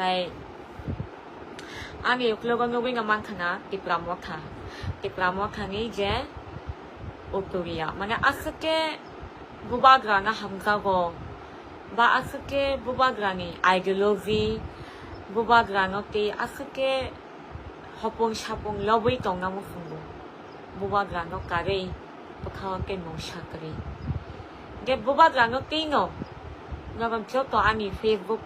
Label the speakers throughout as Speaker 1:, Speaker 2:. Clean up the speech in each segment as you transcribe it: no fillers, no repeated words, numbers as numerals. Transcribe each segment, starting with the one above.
Speaker 1: kay ani uklogon nubing naman kana tipramota ni je uturia mana asake bubagra na hamkago ba asake bubagra ni ideology bubagra no te asake hopong sapong lobby tong na mo fungo bubagra no kare pakhawa ke mo shakari ge bubagra no te no ngam chok to ani Facebook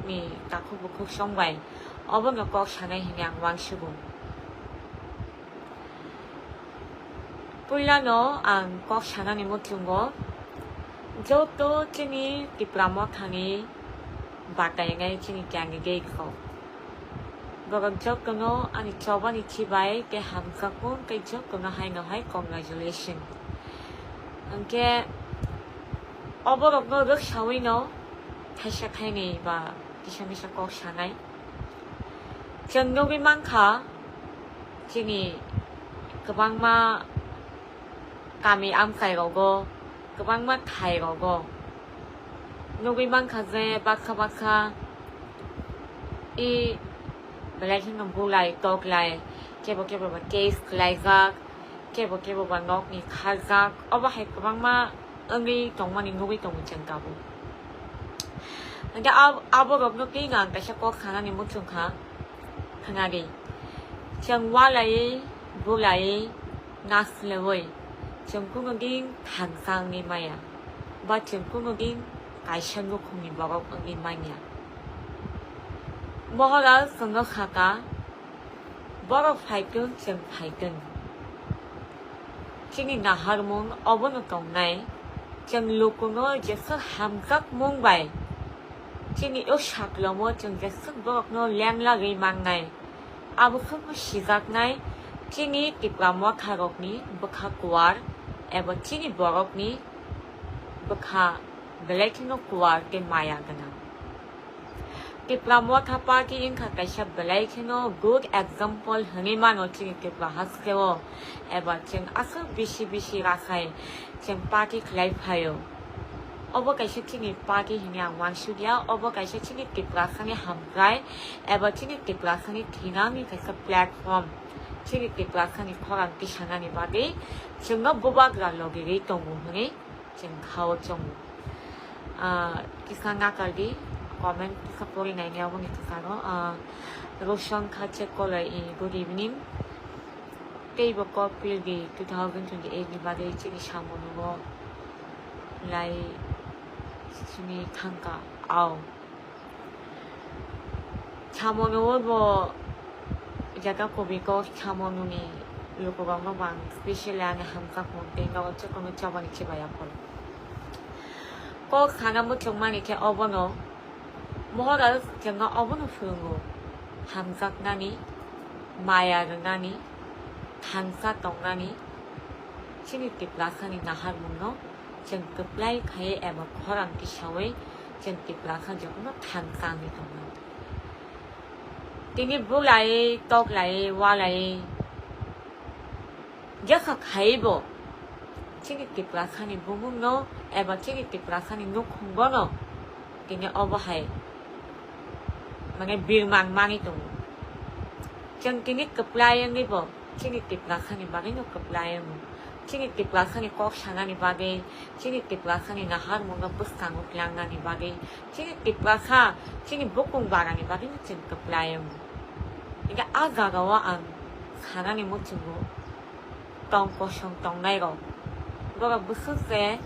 Speaker 1: ni takhu bukhu songbai obon no kok sanai hingyang wangsugo Pulano ang kok sanani mo tungo joto chini diploma thani batay ngay chini kyangi gay ko bagag jok kono ani choba ni chibay ke hamka kun kay jok kono hay no hay congratulation angke oborok no ruk shawi no tasha kay ngay ba kisha kok sanay 정욕이 많다. 지니 그방마 감이 암카이로고 그방마 타이로고 욕이 많다제 바카바카 이 relation bulai toklai kebo ba case klaiga kebo ba nok ni khaga oba hai kbangma angi tongmani nugi tong changkabu anga abo robno ki ngang ka sha ko khana ni mutung kha khangari changwa lai bulai nas lewoi changkunging thangsang ni maya ba changkunging kaishan no khongni bagok angi manya mohara sanga khaka borok phaikun chang phaikun chini na harmon obon tongnai chang lukuno jesa hamkak mungbai chini o shaklomo chang jesa borok no lemla ri mangnai abu khuk shizak nai chini tipramo kharok ni bakha kwar eba chini borok ni bakha belekino kwar ke maya gana Diploma party in Kakasha Belekino, good example, Hanimano Ching Haskeo, Eba Ching Asu Bishi Rakai, Ching party Clay Payo. Overkashing party in one studio, overkashing Tiprasani Hamgai, Eba Ching Tiprasani Tinami as a platform. Ching Tiprasani Koran Tishanani Badi, Chunga Bubagra Logirito Muhuni, Ching Kao Chung. Kisanakadi. Comment supporting na niya akong ito sa Roshan Kachekolay good evening. Kay bako pilgi 2028 ni bagay chini shamono mo lai chini tangka aw. Shamono mo jaga ko biko shamono ni luko bang bang special ang hamsak mo tenga wacho kono chaban chibaya ko. Ko kana mo chongman ike obono 뭐라 제가 어머니 풀고 함삭 나니 마야를 나니 단사 동나니 신입집 라산이 나할 문노 정급 라이 가에 에버 거랑 기샤웨 정급 라산 저거는 단상이 동나 티니 불라이 떡라이 와라이 저가 가이보 신입집 라산이 부문노 에버 신입집 라산이 녹은 거노 티니 어버하이 Mga birmang mang ito. Siyang tinitkaplayan ni po. Tinitiplasan ni bagay no kaplayan mo. Tinitiplasan ni koksana ni bagay. Tinitiplasan ni nahar mo nga bustangok lang na ni bagay. Tinitiplasan, tinibukong bara ni bagay no tinitkaplayan mo. Ika agagawa ang sana ni mo tibo. Tong kosyong tong nairo. Baga bususe,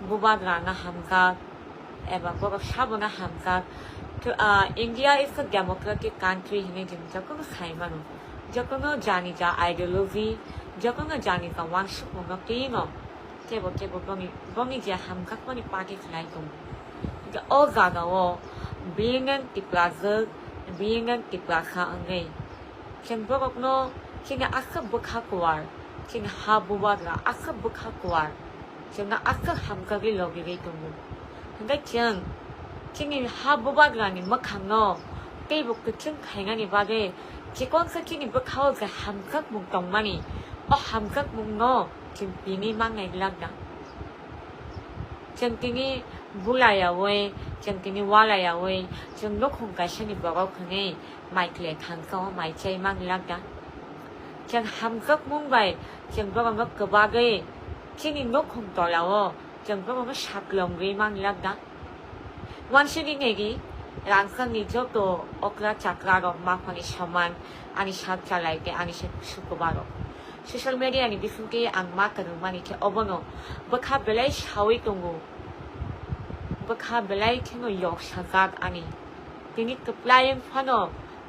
Speaker 1: bubagra na hamzat. Eba, baga shabo na hamzat. India is a democratic country हिने जिन जगह साइमनो जगह न जानी जा ideology जगह न जानी जा वंश को तीनो केवो बंगी जे हम का कोनी पार्टी खलाई तुम के ओ जागा वो being an tiplaza अंगे चिन बगक नो चिन अक्स बुखा कुवार चिन हा बुवारा अक्स बुखा कुवार चिन अक्स हम का भी लोगी गई तुम हंगे चिन Chini habubagrani makano, table kitchen hangani bage, Chikon Sakini book house a hamkak mung money, or hamkak mung no, Chimpini mang and lagna. जों दिनै बुलायावै जों दिनै वालायावै जों नखं गायसनि बर'खौनि माइक्ले थांखौ माइचाइ मांलागदा जों हामगक मुंबाय जों बर'नो गोबागै दिनै नखं तलावो जों बर'नो साग्लोमगै मांलागदा wansi negi rangsang ni joto okra chakraro mapani saman ani sak chalai ke ani sukubaro social media ni bisunke ang makanu mani ke obono bakha belai sawi tungu bakha belai keno yok sagak ani tini keplayen phano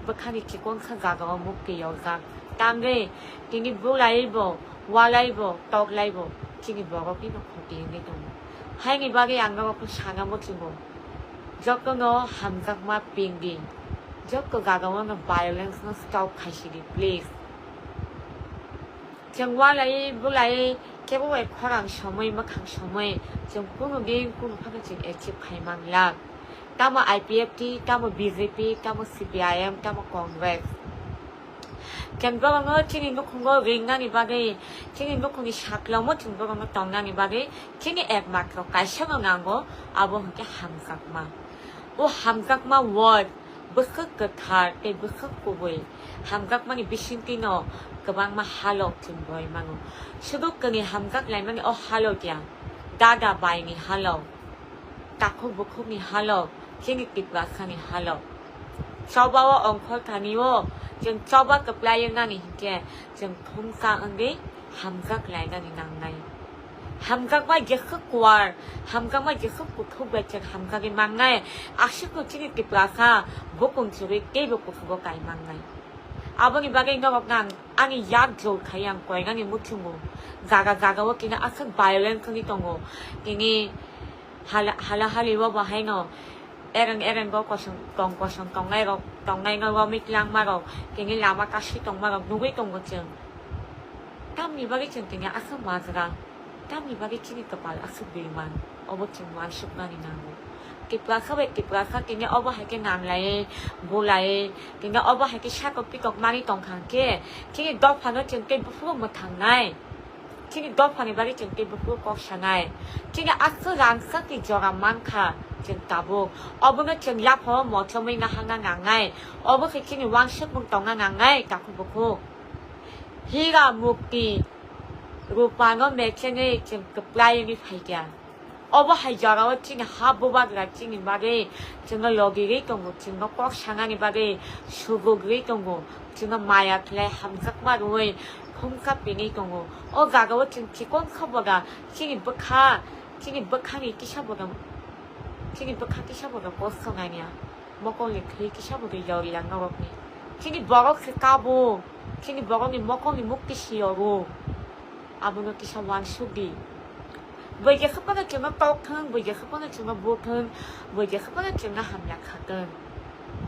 Speaker 1: bakha ni kikon khagaga mukki yogak tamre tini bulaibo walaibo toklaibo tini bogo pino khoti ni tungu hai ni bagi angga ko sana mo tungu Jokono hamzak ma pingi. Joko gagawa no violence no stop kaishidi please. Jeng walai bulai kebo e kwarang shomoy makang shomoy jeng kuno game kuno pakajing ekip kaimang lag. Tamo IPFT, tamo BJP, tamo CPIM, tamo Congress. Jeng bawang no tini nukungo ringan ibagay tini nukungi shaklaw mo jeng bawang no tongan ibagay tini ek makro kaisyo ngango abo hangke hamzak ma. O hamzak ma word bekek ketar ke bekek kuboy hamzak mani bisintino kebang ma halok timboy mango suduk keni hamzak lain mani o halok ya dada bay ni halok takuk bukuk ni halok kini kitbaka ni halok coba wa ongkol kaniwo jeng coba keplayan nani hingke jeng thongsa angge hamzak lain nani nangnai hamzak ma jekuk war hamzak ma jekuk kutuk becek hamzak ni mangnai asyik kini kitbaka bukung curi ke bukuk sugo kai mangnai abang ibagay ngok nang ani yak jo kayang koy ngani mutungo gaga wa kina asak violence ni tongo kini hala wa bahay no erang go kosong ngai ngo miklang maro kini lama kasi tong maro nugay tong gocheng tam ibagay chen kini asak mazra tam ibagay kini kapal asak bilman obo chen wan shuk ngani nango kiplaka kini obo hake namlai bulai kini obo hake shakok pikok mani tong kangke kini dog pano chen ke bufu matangnai kini dog pani bari chen ke bufu kok shangai kini asak rangsak ki jora manka chen tabu obo nga chen yapo mo chomai na hanga ngangai obo ke kini wang shuk mung tong ngangai taku buku higa mukti rupano mechene chen keplai ni phaikya obo haijarawa chini habuba gra chini bage chunga logi ge tongo chunga kok sangani bage sugo ge tongo chunga maya khle hamsak ma roi khumka pini tongo o gagawa chun chikon khabaga chini bakha ni kishaboga posongania mokon le khle kishaboga yori lang ngorokni chini borok kabo chini borok ni mokon ni mukti shioro abuno kishawan sugi bây giờ không có cái chuyện nó tốt hơn bây giờ không có cái chuyện nó buộc hơn bây giờ không có cái chuyện nó hàm lạc hơn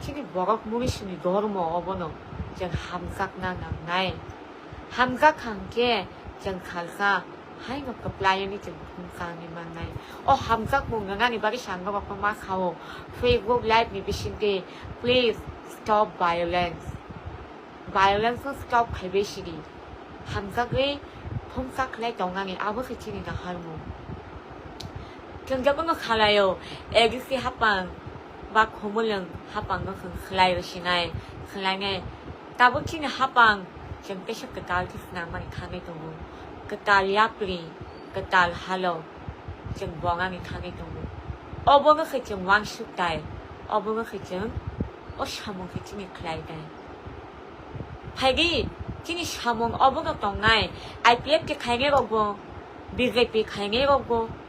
Speaker 1: khi cái bỏ góc mũi xin đồ nó mò vào nó chẳng hàm sắc na ngang ngay hàm sắc hàng kia chẳng khal sa hay ngọc cặp lại như chẳng không sang như mà này ô hàm sắc mùng ngang này bác sáng ngọc có má khâu Facebook live ni bisin ke please stop violence nó stop khai bê xí đi hàm sắc ấy thông sắc lại tổng ngang này áo bức cái chuyện này là hay mùng 경적은 거 갈아요. 애기씨 합방 막 고물령 합방 거 클라이로 시나이 클라이네 따부치는 합방 좀 빼셔 그 딸 기스나 많이 강해 두고 그딸 야프리 그딸 할로 좀 왕왕이 강해 두고 어버가 그좀 왕숙달 어버가 그좀 샤몽 그좀이 클라이다 팔기 진이 샤몽 어버가 동나이 IPF 강해 거고 BJP 강해 거고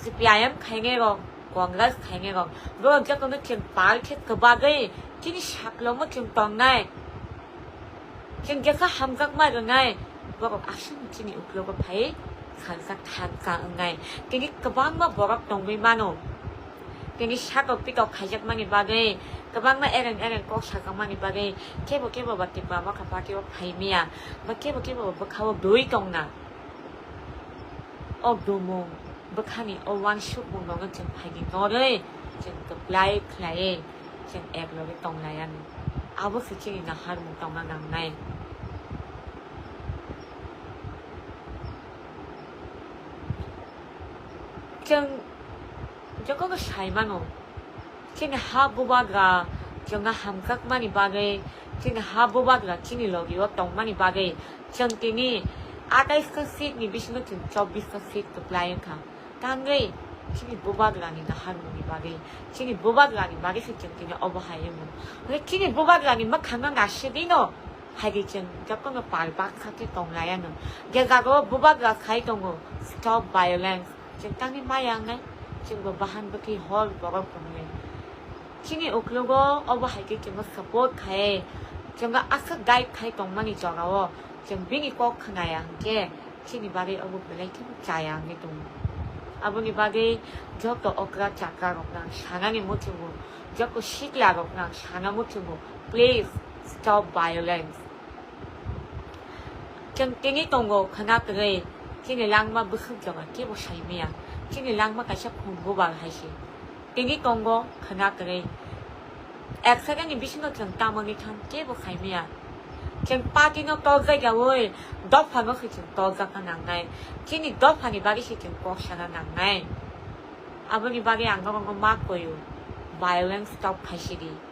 Speaker 1: CPIM खाएंगेगा कांग्रेस खाएंगेगा वो क्या तो मैं चिंता पाल के कबागे किन्हीं शक्लों में चिंता नहीं चिंता का हम तक मर गए वो अब आशुन चिन्हीं उपयोग भाई खालसा खालसा गए किन्हीं कबांग में बोरक तों भी मानो किन्हीं शक्लों पे तो खाजक मानी बागे कबांग में एरन को शक्लों मानी बागे केबो बाती बाबा का बाकी वो भाई मिया केबो बखाव दोई तों ना और दो मों बखानी ओ वान शुक मुंग नोंग जों फाइगिं नोरै जों गप्लाय खलाय जों एक लगे तंलायान आबो खिचिनि ना हार मुंग तंना नांनाय जों 저거가 살만오 지금 하부바가 정가 함각만이 바게 지금 하부바가 지금 러기와 똥만이 바게 정ting이 아가이스카 시트니 비시노 좀 저비스카 시트 플라이언카 당게 지금 부바드라니 나 하루니 바게 지금 부바드라니 바게 정ting이 어버하이모 근데 지금 부바드라니 막 강강 아시디노 하기 전 저거가 발박 사태 동라야는 게다가 부바드가 가이동고 stop violence 지금 땅이 마양네 지금 바한부터 헐 버거 보네 지금 오클로고 어버하이게 좀 support 가에 정가 아까 가이 가이 동만이 저가워 지금 빙이 꼭 하나야 한게 지금 바게 어버 블레이트 자양이 동 아버님 바게 저거 어그라 작가로 그냥 상황이 못 주고 저거 시기라고 그냥 상황 못 주고 please stop violence 지금 띵이 동고 하나들이 지금 랑마 무슨 저가 기부 삶이야 지금 랑마 가서 공부를 하시 띵이 동고 하나들이 액사간이 미신 것처럼 따먹이 참 기부 삶이야 지금 빠지는 떠자야월 덮하는 그 지금 떠자가 난가에 지금 덮하니 바기 지금 꼭 사가 난가에 아버님 바기 안 가본 건 맞고요 violence stop 하시리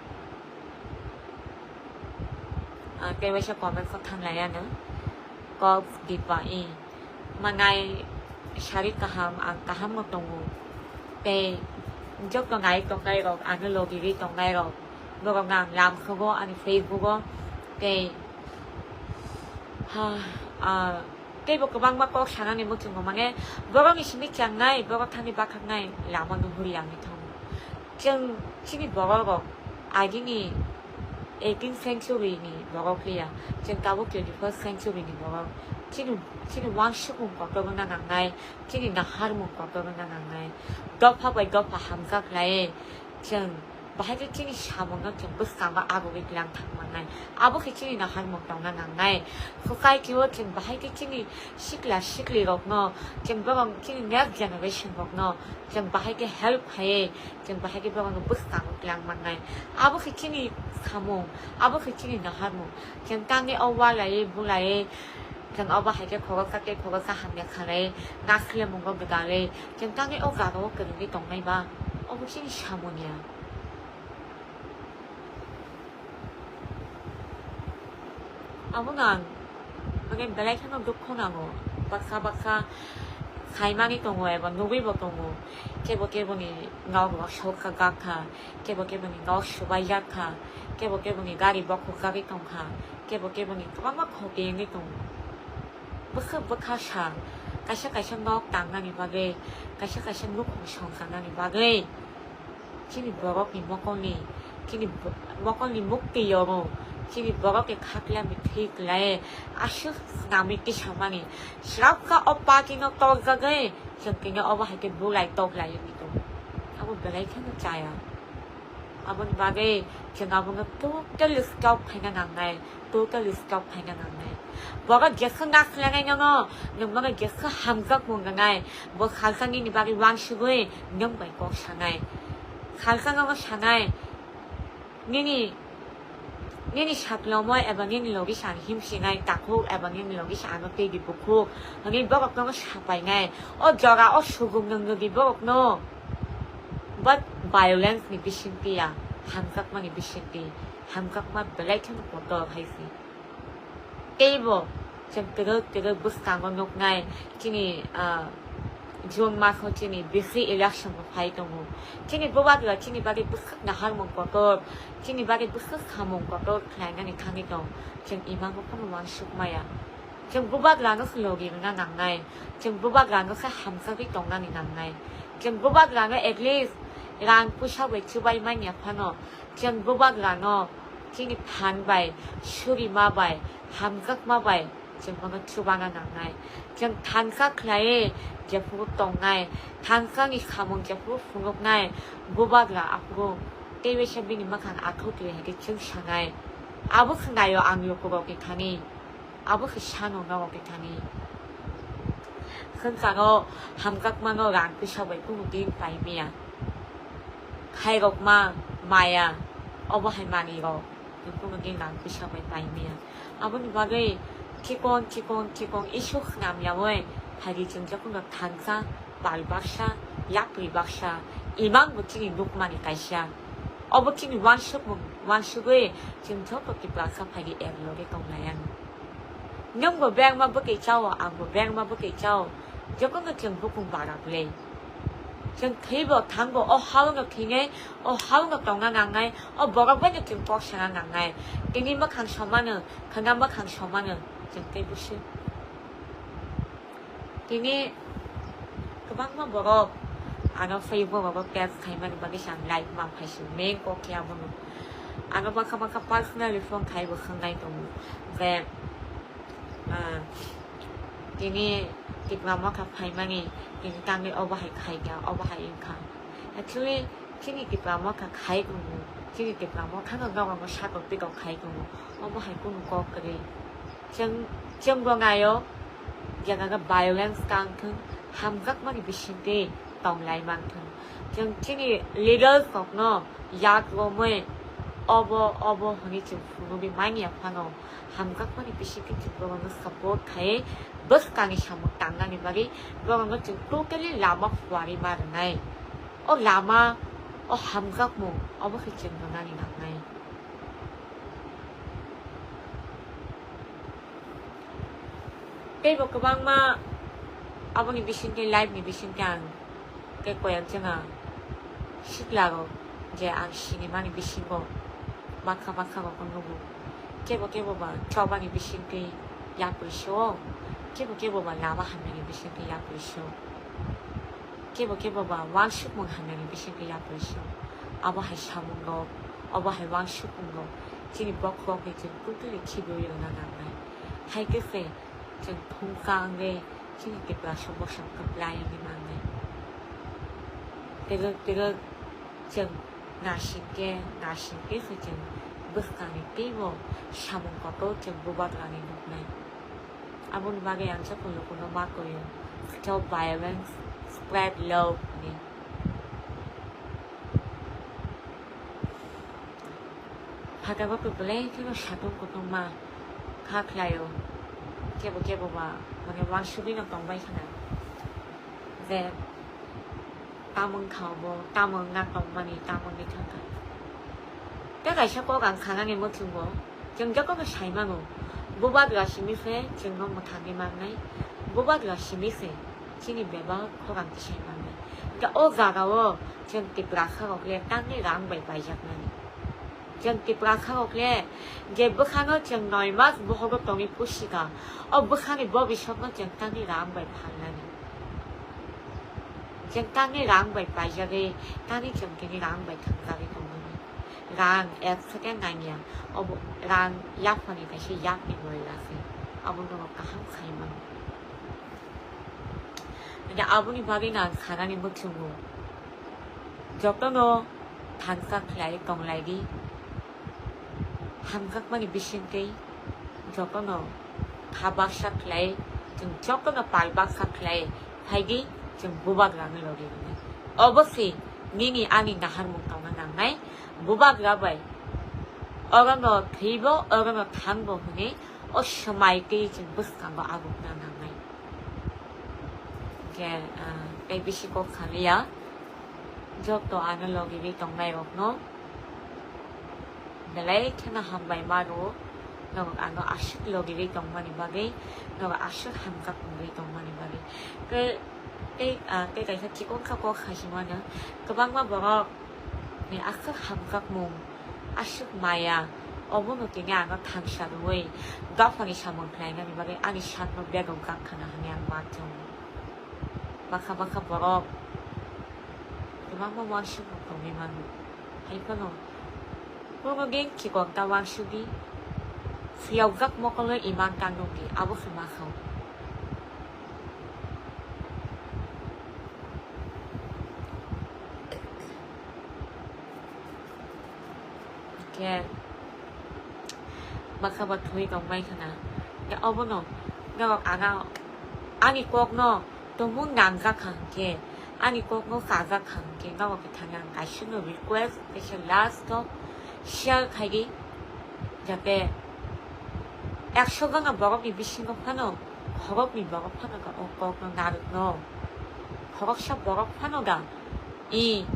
Speaker 1: cái bây giờ có mình có thằng này nữa có đi vậy mà ngày sáng cả ham một đồng cái trước tuần ngày rồi anh lo đi tuần ngày rồi rồi còn làm không có anh Facebook có cái cái bộ cái băng bác có sáng anh em một chừng mà nghe bữa có nghĩ chẳng ngay bữa có thằng đi bác hàng ngày làm ăn đủ làm thì không chừng chỉ biết bữa có ai đi 18th century니 뭐가 그래야 지금 가볼게 21st century니 뭐가 지금 왕시군 거거나 나나에 지금 나 하루문 거거나 나나에 덮하고 함각라에 지금 bahagi chini shamonga 좀 busanga 아고게 그냥 당만나에 아버지 chini 나 하루문 거나 나나에 그까이 기워 지금 bahagi chini 시클리로 너 지금 뭐가 chini next generation 너 지금 bahagi help 해 지금 bahagi 뭐가 busanga 그냥 만나에 아버지 chini 사몽 아버지 chini 나 하루문 지금 땅에 어와라에 물라에 지금 어바하게 거기까지 거기서 함약하래 나클레 뭔가 그다래 지금 땅에 어가도 그런 게 동네 봐 어부신이 샤몬이야 아무나 그게 벨라이처럼 놓고 나고 박사 사이만이 동호에 뭐 노비보 동호 개보니 나오고 막 쇼카가카 개보니 나오 슈바이야카 개보니 가리 먹고 가리 동카 개보니 막 거기에 동 무슨 가샤 넉 당나니 바게 가샤 룩 성상나니 바게 지니 버럭이 먹거니 먹기 여로 지니 버럭이 카클라미 티클라에 아슈 나미기 샤마니 시랍카 오빠기노 떠가게 정기냐 어바하게 물라이 떠라이 미도 아무 별이 켜는 자야 아버님 바게 지금 아버가 또 텔레스코프 하나 나나에 또 텔레스코프 하나 나나에 뭐가 계속 나클라가냐고 너가 계속 함각 뭔가에 뭐 갈상이 니 바게 왕시고에 명바이 꼭 샤나에 갈상하고 샤나에 니니 샤플로모 에바니 로기 샤 힘시나이 딱호 에바니 로기 샤노 때기 보고 아니 뭐가 그런 거 샤바이나에 저가 수국능 거기 뭐노 but violence ni bisintiya 함각만 ni bisinti 함각만 블랙한 것도 하이시 에이버 지금 그거 부스탄 거 ngay 지니 June 마서 지니 BC election 거 파이동고 지니 보바가 지니 바게 부스 나 할몬 것도 지니 바게 부스 사몬 것도 클라이나니 강이도 지금 이만 거 파는 왕숙마야 지금 보바가는 슬로기가 난나이 지금 보바가는 함삭이 동난이 난나이 지금 보바가는 at least 랑 부셔왜 주바이 많이 아파노 지금 보바가는 지니 반바이 슈리 마바이 함각 마바이 지금 뭔가 주바나 난나이 지금 단사 클라에 제프 동나이 단상이 가문 제프 풍국나이 보바가 앞으로 때외셔빈이 막한 아토트에 하게 증상나이 아버스 나요 앙요 거기 타니 아버스 샤노 나오게 타니 큰사로 함각만어 랑 부셔왜 풍국이 바이미야 하이곡마 마야 어버할만이고 풍국이 랑 부셔왜 바이미야 아버님 바게 기본 이슈 남양의 하기 증적은 단사, 말박샤, 약불박샤, 이만 무팅이 녹만이 가시야 어버팅이 완숙의 지금 저렇게 블라카파기 에어로게 동라양 nhưng bèn mà bất kỳ châu à bèn mà bất kỳ châu cho có người chừng vô cùng bảo đảm lên chừng thấy bộ thằng bộ 하루 가 킹에 하루 가 동안 ngay 뭐가 왜냐 chừng bỏ sang ngay cái gì mà hàng số mà hàng số mà chừng cái bức xứ cái này các bạn mà bỏ ano Facebook mà cái khai mà cái sang like mà phải xin mail có kia mà ano mà các personal phone khai bộ không ngay tụng vềทีนี้ติดมาว่าขับไผ่มานี่กินกลางเลยเอาไปให้ไข่แกเอาไปให้เองค่ะแต่ที่นี่ติดมาว่าขับไข่กูที่นี่ติดมาว่าข้างนอกเราชาติติดกับไข่กูเอาไปให้กูก็กระดิ่งจังว่าไงอ๋ออย่างนั้นก็ violence กลางถึงทำกักมันเป็นสิ่งที่ต้องไล่มันถึงจังที่นี่ leader ของเนาะอยากรู้ไหม어버 하니 지금 분업이 많이 아파노 함각만이 비시기 지금 서포트 가에 버스 강이 샤모 땅강이 말이 그런 거 지금 또 깰리 라마 와리 말은 나이 라마 함각 뭐 어버 그 지금 너나니 나이 cái bộ bang mà ông đi bisin cái live đi bisin cái quay chân à xích là rồi 이제 안 신이 많이 비신 거 마카 먹는 거 깨보 저방이 비신 게 약을 쇼 깨보 라마 한 명이 비신 게 약을 쇼 깨보 왕숙문 한 명이 비신 게 약을 쇼 아버 할 샤문 거 아버 할 왕숙문 거 지니 먹고 지금 꿀꿀이 기별이 일어나는 hay cái gì chừng thông cao về chỉ kịp là số một sản cấp lại như mà này từ chừng 나신 게 지금 bước 끼고 샤문 것도 지금 무바드라니 높네 아무리 말에 양쪽 걸로구나 맞고요 저 violence spread love 니 바다가 그블레 그거 샤동 것도 막 가클라요 깨보 봐 만약 왕수비는 동바이잖아 이제 따문 가고 따문 나 동반이 따문이 천다 cái ngày sau cố gắng khả năng em mất thương bố chừng cho có cái sai mà bố ba được xin phê chừng không một thằng đi mang này bố ba được xin phê chỉ ni bé bao cố gắng cái sai mà này cái ô gà gạo chừng tiếp lạc khao cái tăng cái răng bảy bảy giặc này chừng tiếp lạc khao cái cái bữa khang nó chừng nói mát bố học cái đồng ý bố xí cả bữa khang cái bố bị sốc nó chừng tăng cái răng bảy bảy này chừng tăng cái răng bảy bảy giặc cái tăng cái chừng cái răng bảy thằng cái đồng 랑 앱스캔 아니야 랑 약판이 다시 약이 몰라서 아버지가 한카이만 근데 아버님 밥이나 가난이 못치고 저거는 단가 클라이 동라이기 함각만이 비신게 저거는 가박사 클라이 지금 저거는 발박사 클라이 하기 지금 무박랑을 노리네 어버시 니니 아니 나할 못하는 남나이 무박이가 봐. 어간거 비보 어간거 당보 흔히 어셔마이게 지금 무스간 거 아고 나나나이. 이게 ABC 꼭 가리야. 저도 아날로기 동나이 없노. 내래 캐나 한 바이 마로 너 안거 아식 로기 동만이 바기 너 아식 함각 공기 동만이 바기 cái cái chỉ có các cô khai sinh nữa các bác mà bảo này ác 함각 몸 아식 마야 어머노 그냥 안 당샤도 왜 가파니 샤몬 그냥 이 말에 아니 샤노 배동 각하나 그냥 맞죠 바카 벌어 그만 왕식 거기만 하이퍼노 그거 갱기 건다 왕식이 수역각 먹을 이만 강동기 아버스 마카오 cái mà không bật thuy còn may khả năng cái ông nó gặp anh 꼭 nó tôi muốn làm ra khẳng kia anh 꼭 nó xả ra khẳng kia nó cái thằng nào cái xin nó request cái xin last share 하기 자게 액션가 먹업이 미친 거 파노 허겁이 먹업 파노가 꼭 나를 너 허겁샵 먹업 파노가 이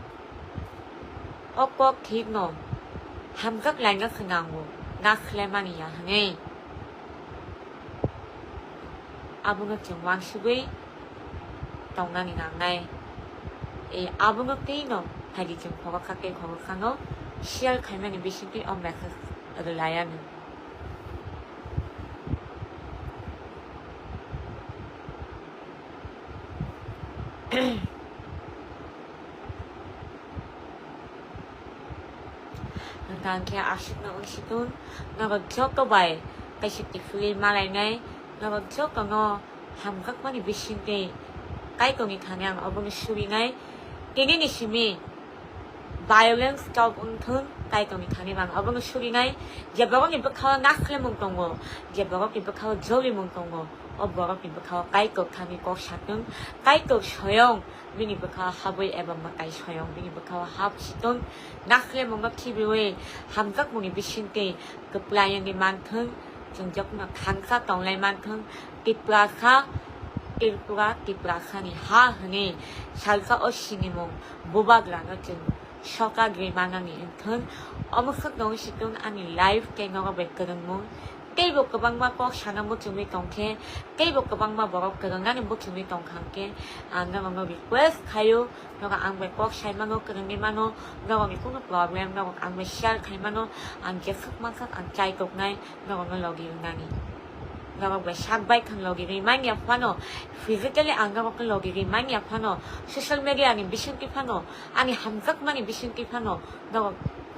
Speaker 1: 꼭 기노 함각 라인가 그나고 나 클레만이야 하네 아부노 정왕시위 동난이 나나이 이 아부노 띠노 하기 좀 거각하게 거각하노 시알 갈면이 미신기 엄맥 어들 라야는 Nàng kia asyik na unsitun Nga bagsyok to bay Kaisip ti feel malay ngay Nga bagsyok to ngo Hamkak mani bisin kay Kay kong ikanyang obong suwi ngay Kini ni simi Violence kau untun Kay kong ikanyang obong suwi ngay Dia bagong ibakaw nakle mong tongo Dia bagong ibakaw jowi mong tongo O bagong ibakaw kay kong kami kong syatun Kay kong soyong Bini bakaw haboy eba makay soyong Bini bakaw hab siton nakle mong kibiwe ham각 mong ibisinte keplayan ni manteng Jungjok na kansa tong lay manteng Kiplaka Kiplaka ni ha hane Salka o sini mong bubag lang at yung Shoka grimana ni intern Omusot nong siton ani live kay nga bekadang mo Kay bok kabang mapok sana mo tumi tongke Kay bok kabang maborok kadang nga mo tumi tongkangke Nga mga request kayo Nga ang bekok siya mano kadang ni mano Nga mga kung problem Nga ang share kay mano Ang gesok masak ang chay kok ngay Nga mga logi yung nani Nga mga shagbay kang logi remind ya pano Physically ang nga mga logi remind ya pano Social media ang bisin ki pano Ang hamsak man bisin ki pano Nga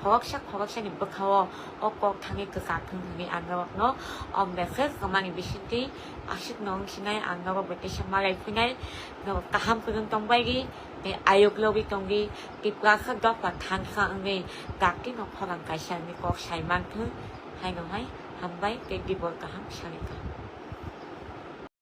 Speaker 1: 버럭샥 입박하워 어꼭 당의 그 같은 등이 안 가봤노 메세스 그만이 비신티 아식 농신의 안 가봐 볼때 샤말라이 푸날 너가 함부는 동발기 내 아육로비 동기 기쁘가 흑덕 바탕사 응이 깎기 너퍼랑 가시안이 꼭 살만큼 하이노하이 한바이 떼기 볼까 함 샤니까